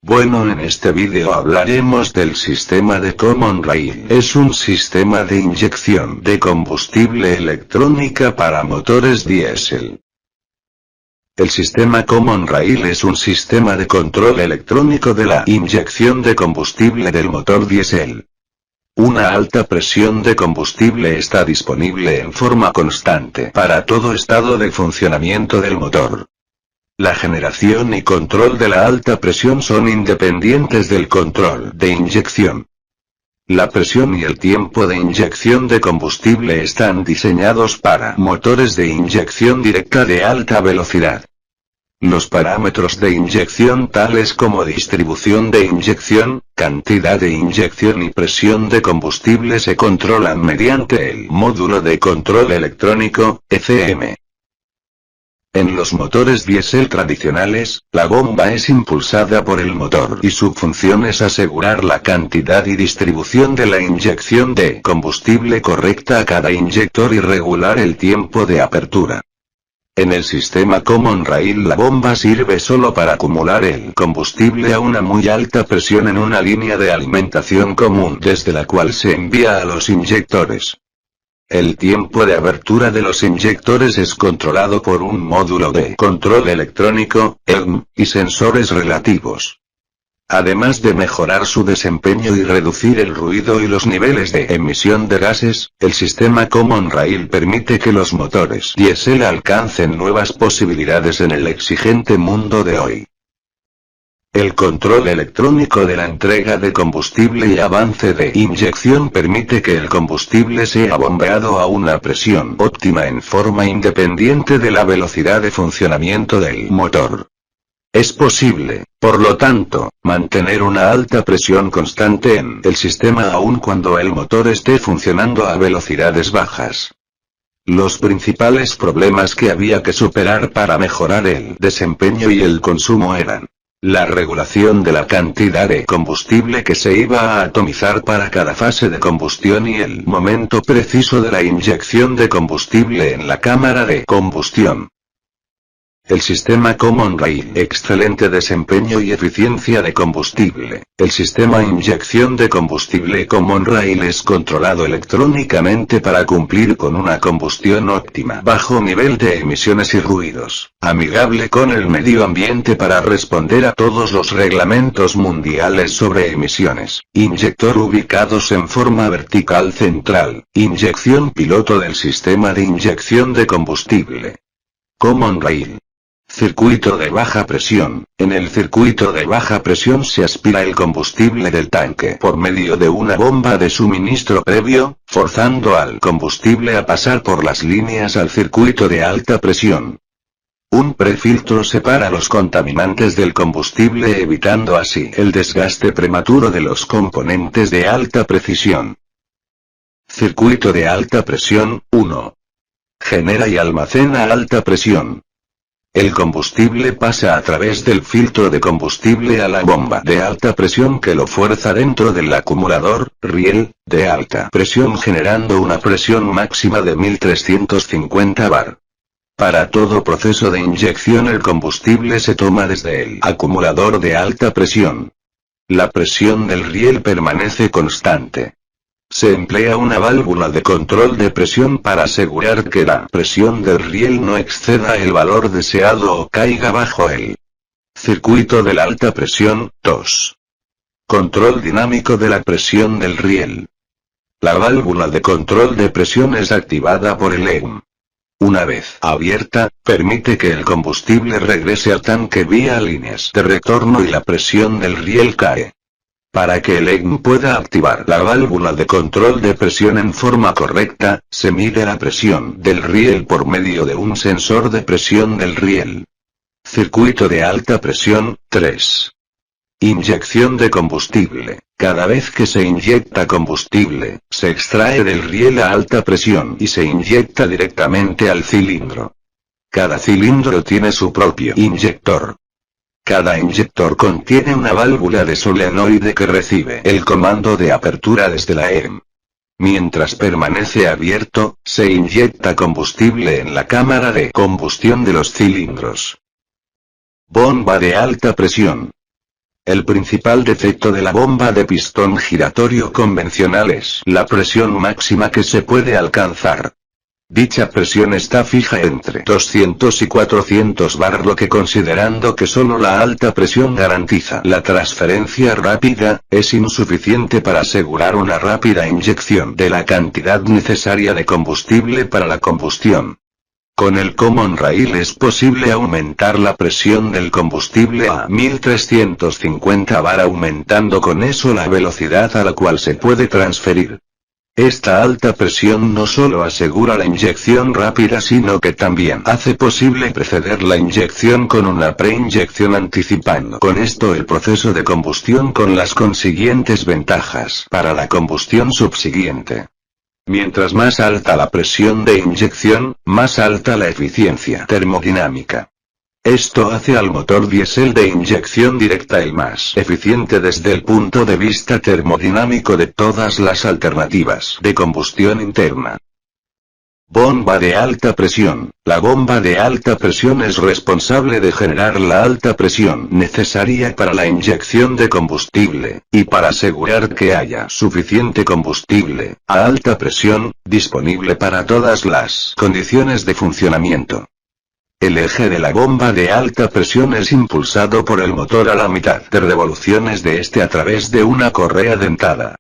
Bueno, en este vídeo hablaremos del sistema de Common Rail. Es un sistema de inyección de combustible electrónica para motores diésel. El sistema Common Rail es un sistema de control electrónico de la inyección de combustible del motor diésel. Una alta presión de combustible está disponible en forma constante para todo estado de funcionamiento del motor. La generación y control de la alta presión son independientes del control de inyección. La presión y el tiempo de inyección de combustible están diseñados para motores de inyección directa de alta velocidad. Los parámetros de inyección tales como distribución de inyección, cantidad de inyección y presión de combustible se controlan mediante el módulo de control electrónico, ECM. En los motores diésel tradicionales, la bomba es impulsada por el motor y su función es asegurar la cantidad y distribución de la inyección de combustible correcta a cada inyector y regular el tiempo de apertura. En el sistema Common Rail la bomba sirve solo para acumular el combustible a una muy alta presión en una línea de alimentación común desde la cual se envía a los inyectores. El tiempo de abertura de los inyectores es controlado por un módulo de control electrónico, ECM, y sensores relativos. Además de mejorar su desempeño y reducir el ruido y los niveles de emisión de gases, el sistema Common Rail permite que los motores diésel alcancen nuevas posibilidades en el exigente mundo de hoy. El control electrónico de la entrega de combustible y avance de inyección permite que el combustible sea bombeado a una presión óptima en forma independiente de la velocidad de funcionamiento del motor. Es posible, por lo tanto, mantener una alta presión constante en el sistema aun cuando el motor esté funcionando a velocidades bajas. Los principales problemas que había que superar para mejorar el desempeño y el consumo eran la regulación de la cantidad de combustible que se iba a atomizar para cada fase de combustión y el momento preciso de la inyección de combustible en la cámara de combustión. El sistema Common Rail, excelente desempeño y eficiencia de combustible. El sistema inyección de combustible Common Rail es controlado electrónicamente para cumplir con una combustión óptima, bajo nivel de emisiones y ruidos, amigable con el medio ambiente para responder a todos los reglamentos mundiales sobre emisiones. Inyector ubicados en forma vertical central. Inyección piloto del sistema de inyección de combustible Common Rail. Circuito de baja presión. En el circuito de baja presión se aspira el combustible del tanque por medio de una bomba de suministro previo, forzando al combustible a pasar por las líneas al circuito de alta presión. Un prefiltro separa los contaminantes del combustible evitando así el desgaste prematuro de los componentes de alta precisión. Circuito de alta presión, 1. Genera y almacena alta presión. El combustible pasa a través del filtro de combustible a la bomba de alta presión que lo fuerza dentro del acumulador, riel, de alta presión generando una presión máxima de 1350 bar. Para todo proceso de inyección el combustible se toma desde el acumulador de alta presión. La presión del riel permanece constante. Se emplea una válvula de control de presión para asegurar que la presión del riel no exceda el valor deseado o caiga bajo el circuito de la alta presión. 2. Control dinámico de la presión del riel. La válvula de control de presión es activada por el ECM. Una vez abierta, permite que el combustible regrese al tanque vía líneas de retorno y la presión del riel cae. Para que el ECM pueda activar la válvula de control de presión en forma correcta, se mide la presión del riel por medio de un sensor de presión del riel. Circuito de alta presión, 3. Inyección de combustible. Cada vez que se inyecta combustible, se extrae del riel a alta presión y se inyecta directamente al cilindro. Cada cilindro tiene su propio inyector. Cada inyector contiene una válvula de solenoide que recibe el comando de apertura desde la ECM. Mientras permanece abierto, se inyecta combustible en la cámara de combustión de los cilindros. Bomba de alta presión. El principal defecto de la bomba de pistón giratorio convencional es la presión máxima que se puede alcanzar. Dicha presión está fija entre 200 y 400 bar, lo que, considerando que solo la alta presión garantiza la transferencia rápida, es insuficiente para asegurar una rápida inyección de la cantidad necesaria de combustible para la combustión. Con el Common Rail es posible aumentar la presión del combustible a 1350 bar, aumentando con eso la velocidad a la cual se puede transferir. Esta alta presión no solo asegura la inyección rápida, sino que también hace posible preceder la inyección con una preinyección, anticipando con esto el proceso de combustión, con las consiguientes ventajas para la combustión subsiguiente. Mientras más alta la presión de inyección, más alta la eficiencia termodinámica. Esto hace al motor diésel de inyección directa el más eficiente desde el punto de vista termodinámico de todas las alternativas de combustión interna. Bomba de alta presión. La bomba de alta presión es responsable de generar la alta presión necesaria para la inyección de combustible, y para asegurar que haya suficiente combustible, a alta presión, disponible para todas las condiciones de funcionamiento. El eje de la bomba de alta presión es impulsado por el motor a la mitad de revoluciones de este a través de una correa dentada.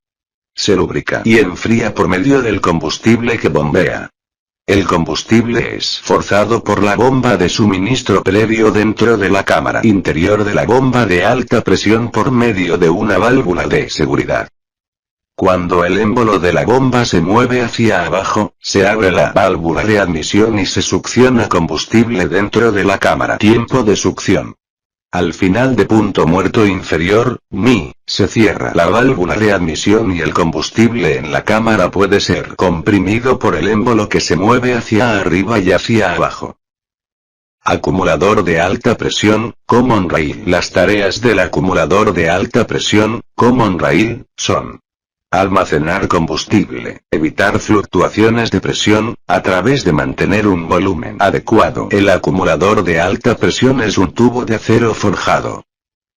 Se lubrica y enfría por medio del combustible que bombea. El combustible es forzado por la bomba de suministro previo dentro de la cámara interior de la bomba de alta presión por medio de una válvula de seguridad. Cuando el émbolo de la bomba se mueve hacia abajo, se abre la válvula de admisión y se succiona combustible dentro de la cámara. Tiempo de succión. Al final de punto muerto inferior, mi, se cierra la válvula de admisión y el combustible en la cámara puede ser comprimido por el émbolo que se mueve hacia arriba y hacia abajo. Acumulador de alta presión, Common Rail. Las tareas del acumulador de alta presión, Common Rail, son: almacenar combustible, evitar fluctuaciones de presión, a través de mantener un volumen adecuado. El acumulador de alta presión es un tubo de acero forjado.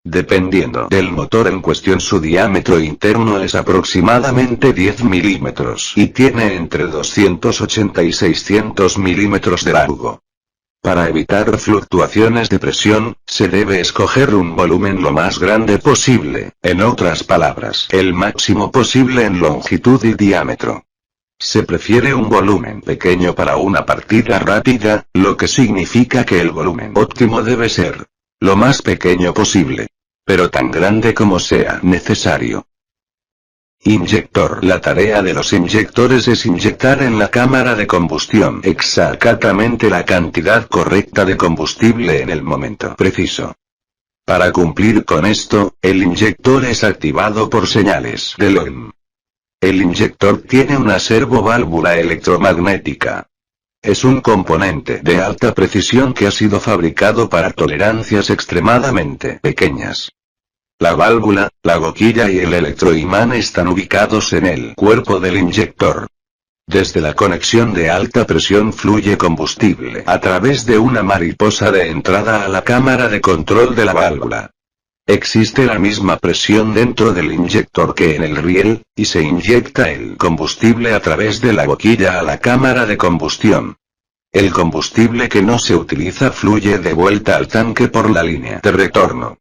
Dependiendo del motor en cuestión, su diámetro interno es aproximadamente 10 milímetros y tiene entre 280 y 600 milímetros de largo. Para evitar fluctuaciones de presión, se debe escoger un volumen lo más grande posible, en otras palabras, el máximo posible en longitud y diámetro. Se prefiere un volumen pequeño para una partida rápida, lo que significa que el volumen óptimo debe ser lo más pequeño posible, pero tan grande como sea necesario. Inyector. La tarea de los inyectores es inyectar en la cámara de combustión exactamente la cantidad correcta de combustible en el momento preciso. Para cumplir con esto, el inyector es activado por señales de LOEM. El inyector tiene una servoválvula electromagnética. Es un componente de alta precisión que ha sido fabricado para tolerancias extremadamente pequeñas. La válvula, la boquilla y el electroimán están ubicados en el cuerpo del inyector. Desde la conexión de alta presión fluye combustible a través de una mariposa de entrada a la cámara de control de la válvula. Existe la misma presión dentro del inyector que en el riel, y se inyecta el combustible a través de la boquilla a la cámara de combustión. El combustible que no se utiliza fluye de vuelta al tanque por la línea de retorno.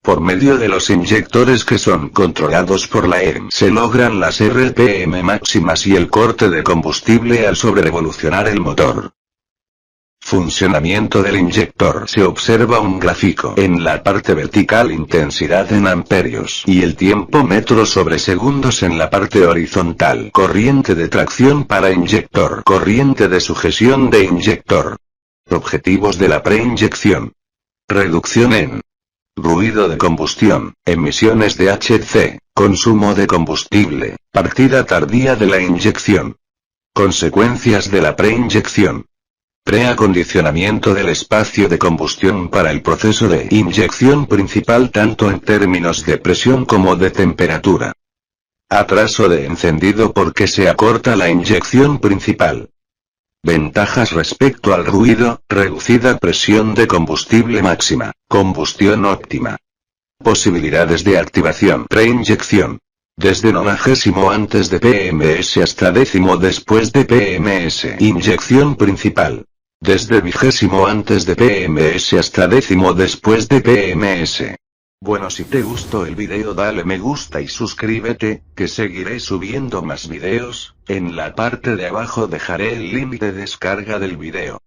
Por medio de los inyectores que son controlados por la ERM se logran las RPM máximas y el corte de combustible al sobrerevolucionar el motor. Funcionamiento del inyector. Se observa un gráfico en la parte vertical, intensidad en amperios y el tiempo metros sobre segundos en la parte horizontal. Corriente de tracción para inyector. Corriente de sujeción de inyector. Objetivos de la preinyección. Reducción en ruido de combustión, emisiones de HC, consumo de combustible, partida tardía de la inyección. Consecuencias de la preinyección. Preacondicionamiento del espacio de combustión para el proceso de inyección principal tanto en términos de presión como de temperatura. Atraso de encendido porque se acorta la inyección principal. Ventajas respecto al ruido: reducida presión de combustible máxima, combustión óptima. Posibilidades de activación. Preinyección. Desde 90 antes de PMS hasta 10 después de PMS. Inyección principal. Desde 20 antes de PMS hasta 10 después de PMS. Bueno, si te gustó el video dale me gusta y suscríbete, que seguiré subiendo más videos. En la parte de abajo dejaré el link de descarga del video.